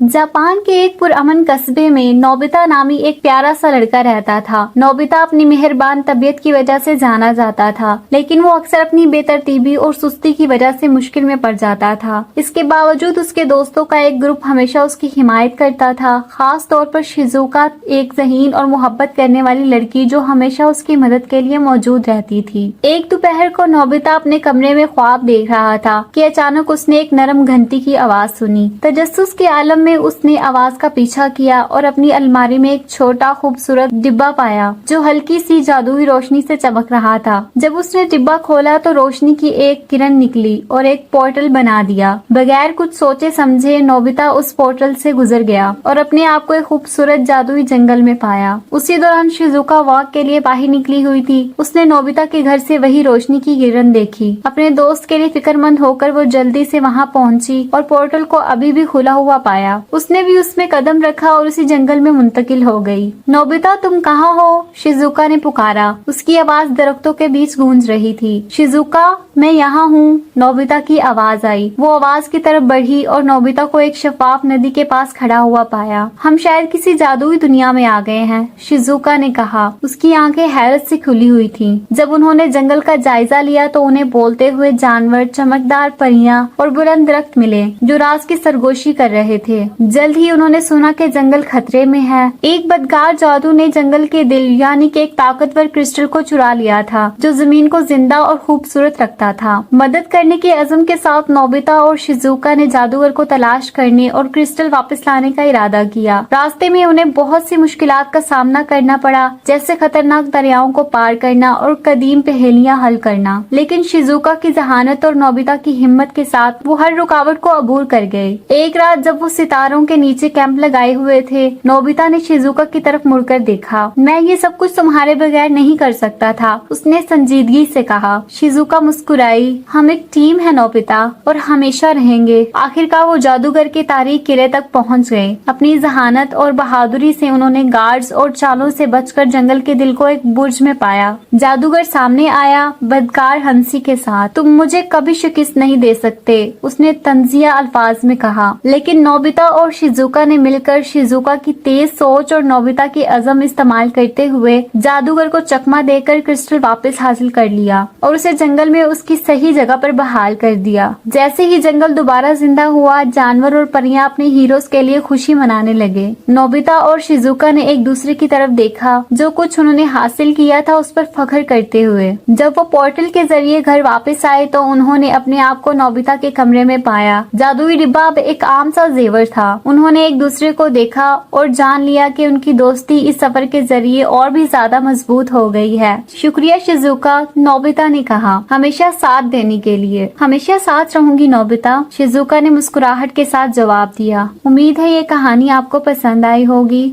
Japan के एक पुरअमन कस्बे में नोबिता नामी एक प्यारा सा लड़का रहता था। नोबिता अपनी मेहरबान तबीयत की वजह से जाना जाता था, लेकिन वो अक्सर अपनी बेतरतीबी और सुस्ती की वजह से मुश्किल में पड़ जाता था। इसके बावजूद उसके दोस्तों का एक ग्रुप हमेशा उसकी हिमायत करता था, खास तौर पर शिजुका, एक ज़हीन और मोहब्बत करने वाली लड़की जो हमेशा उसकी मदद के लिए मौजूद रहती थी। एक दोपहर को नोबिता अपने कमरे में ख्वाब देख रहा था कि अचानक उसने एक नरम घंटी की आवाज सुनी। तजस्सुस के आलम में उसने आवाज का पीछा किया और अपनी अलमारी में एक छोटा खूबसूरत डिब्बा पाया जो हल्की सी जादुई रोशनी से चमक रहा था। जब उसने डिब्बा खोला तो रोशनी की एक किरण निकली और एक पोर्टल बना दिया। बगैर कुछ सोचे समझे नोबिता उस पोर्टल से गुजर गया और अपने आप को एक खूबसूरत जादुई जंगल में पाया। उसी दौरान शिजुका वॉक के लिए बाहर निकली हुई थी। उसने नोबिता के घर से वही रोशनी की किरण देखी। अपने दोस्त के लिए फिक्रमंद होकर वो जल्दी से वहाँ पहुँची और पोर्टल को अभी भी खुला हुआ पाया। उसने भी उसमें कदम रखा और उसी जंगल में मुंतकिल हो गई। नोबिता, तुम कहाँ हो? शिजुका ने पुकारा। उसकी आवाज दरख्तों के बीच गूंज रही थी। शिजुका, मैं यहाँ हूँ, नोबिता की आवाज आई। वो आवाज की तरफ बढ़ी और नोबिता को एक शफाफ नदी के पास खड़ा हुआ पाया। हम शायद किसी जादुई दुनिया में आ गए हैं, शिजुका ने कहा। उसकी आंखें हैरत से खुली हुई थीं। जब उन्होंने जंगल का जायजा लिया तो उन्हें बोलते हुए जानवर, चमकदार परियां और बुलंद दरख्त मिले जो राज की सरगोशी कर रहे थे। जल्द ही उन्होंने सुना कि जंगल खतरे में है। एक बदकार जादू ने जंगल के दिल यानी कि एक ताकतवर क्रिस्टल को चुरा लिया था जो जमीन को जिंदा और खूबसूरत रखता था। मदद करने के अज़म के साथ नोबिता और शिजुका ने जादूगर को तलाश करने और क्रिस्टल वापस लाने का इरादा किया। रास्ते में उन्हें बहुत सी मुश्किलात का सामना करना पड़ा, जैसे खतरनाक दरियाओं को पार करना और कदीम पहेलियां हल करना। लेकिन शिजुका की जहानत और नोबिता की हिम्मत के साथ वो हर रुकावट को अबूर कर गए। एक रात जब वो सितारों के नीचे कैंप लगाए हुए थे, नोबिता ने शिजुका की तरफ मुड़कर देखा। मैं ये सब कुछ तुम्हारे बगैर नहीं कर सकता था, उसने संजीदगी से कहा। शिजुका मुस्कुराई। हम एक टीम है नोबिता, और हमेशा रहेंगे। आखिरकार वो जादूगर के तारीख किले तक पहुंच गए। अपनी जहानत और बहादुरी से उन्होंने गार्ड्स और चालों से बचकर जंगल के दिल को एक बुर्ज में पाया। जादूगर सामने आया, बदकार हंसी के साथ। तुम मुझे कभी शिकस्त नहीं दे सकते, उसने तंजिया अल्फाज में कहा। लेकिन नोबिता और शिजुका ने मिलकर शिजुका की तेज सोच और नोबिता की अज़म इस्तेमाल करते हुए जादूगर को चकमा देकर क्रिस्टल वापस हासिल कर लिया और उसे जंगल में उसकी सही जगह पर बहाल कर दिया। जैसे ही जंगल दोबारा जिंदा हुआ, जानवर और परियां अपने हीरोज के लिए खुशी मनाने लगे। नोबिता और शिजुका ने एक दूसरे की तरफ देखा, जो कुछ उन्होंने हासिल किया था उस पर फख्र करते हुए। जब वो पोर्टल के जरिए घर वापस आए तो उन्होंने अपने आप को नोबिता के कमरे में पाया। जादुई डिब्बा अब एक आम सा जेवर था। उन्होंने एक दूसरे को देखा और जान लिया कि उनकी दोस्ती इस सफर के जरिए और भी ज्यादा मजबूत हो गई है। शुक्रिया शिजुका, नोबिता ने कहा, हमेशा साथ देने के लिए। हमेशा साथ रहूंगी नोबिता, शिजुका ने मुस्कुराहट के साथ जवाब दिया। उम्मीद है ये कहानी आपको पसंद आई होगी।